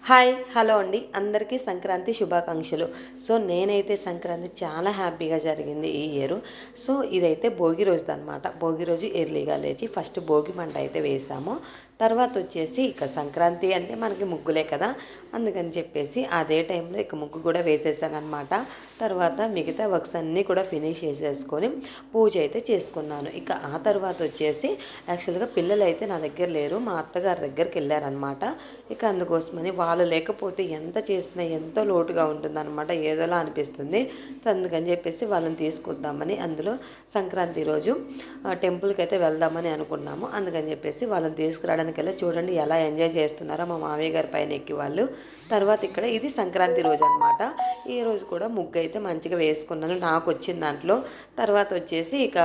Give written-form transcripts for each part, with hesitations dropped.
Hi hello అండి అందరికీ సంక్రాంతి శుభాకాంక్షలు. సో నేనైతే సంక్రాంతి చాలా హ్యాపీగా జరిగింది ఈ ఇయర్. సో ఇదైతే భోగి రోజు అనమాట. భోగి రోజు ఎర్లీగా లేచి ఫస్ట్ భోగి మంట అయితే వేసాము. తర్వాత వచ్చేసి ఇక సంక్రాంతి అంటే మనకి ముగ్గులే కదా, అందుకని చెప్పేసి అదే టైంలో ఇక ముగ్గు కూడా వేసేసాను అనమాట. తర్వాత మిగతా వర్క్స్ అన్నీ కూడా ఫినిష్ చేసేసుకొని పూజ అయితే చేసుకున్నాను. ఇక ఆ తర్వాత వచ్చేసి యాక్చువల్గా పిల్లలు అయితే నా దగ్గర లేరు, మా అత్తగారి దగ్గరికి వెళ్ళారనమాట. ఇక అందుకోసమని వాళ్ళు లేకపోతే ఎంత చేసినా ఎంతో లోటుగా ఉంటుందన్నమాట, ఏదోలా అనిపిస్తుంది. అందుకని చెప్పేసి వాళ్ళని తీసుకొద్దామని అందులో సంక్రాంతి రోజు టెంపుల్కి అయితే వెళ్దామని అనుకున్నాము. అందుకని చెప్పేసి వాళ్ళని తీసుకురావడానికెళ్ళి చూడండి ఎలా ఎంజాయ్ చేస్తున్నారో మా మామయ్య గారి పైన ఎక్కి వాళ్ళు. తర్వాత ఇక్కడ ఇది సంక్రాంతి రోజు అనమాట. ఈ రోజు కూడా ముగ్గు అయితే మంచిగా వేసుకున్నాను నాకు వచ్చిన దాంట్లో. తర్వాత వచ్చేసి ఇక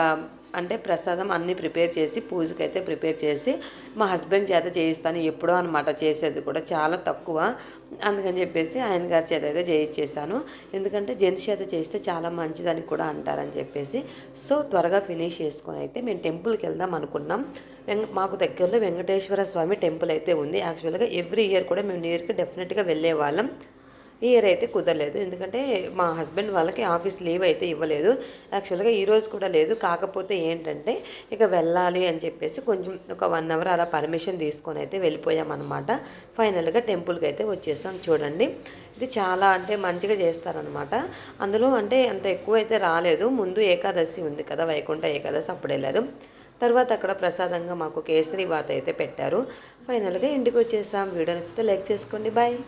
అంటే ప్రసాదం అన్నీ ప్రిపేర్ చేసి పూజకైతే ప్రిపేర్ చేసి మా హస్బెండ్ చేత చేయిస్తాను ఎప్పుడో అనమాట, చేసేది కూడా చాలా తక్కువ. అందుకని చెప్పేసి ఆయన గారి చేత అయితే చేయించేసాను, ఎందుకంటే జెంట్స్ చేత చేస్తే చాలా మంచిదని కూడా అంటారని చెప్పేసి. సో త్వరగా ఫినిష్ చేసుకొని అయితే మేము టెంపుల్కి వెళ్దాం అనుకున్నాం. మాకు దగ్గరలో వెంకటేశ్వర స్వామి టెంపుల్ అయితే ఉంది. యాక్చువల్గా ఎవ్రీ ఇయర్ కూడా మేము న్యూ ఇయర్కి డెఫినెట్గా వెళ్ళే వాళ్ళం. ఈ ఇయర్ అయితే కుదరలేదు, ఎందుకంటే మా హస్బెండ్ వాళ్ళకి ఆఫీస్ లీవ్ అయితే ఇవ్వలేదు. యాక్చువల్గా ఈరోజు కూడా లేదు. కాకపోతే ఏంటంటే ఇక వెళ్ళాలి అని చెప్పేసి కొంచెం ఒక 1 అవర్ అలా పర్మిషన్ తీసుకొని అయితే వెళ్ళిపోయామన్నమాట. ఫైనల్గా టెంపుల్కి అయితే వచ్చేసాం. చూడండి ఇది చాలా అంటే మంచిగా చేస్తారనమాట. అందులో అంటే అంత ఎక్కువ అయితే రాలేదు. ముందు ఏకాదశి ఉంది కదా, వైకుంఠ ఏకాదశి, అప్పుడు వెళ్ళారు. తర్వాత అక్కడ ప్రసాదంగా మాకు కేసరి బాత్ అయితే పెట్టారు. ఫైనల్గా ఇంటికి వచ్చేసాం. వీడియో నచ్చితే లైక్ చేసుకోండి. బాయ్.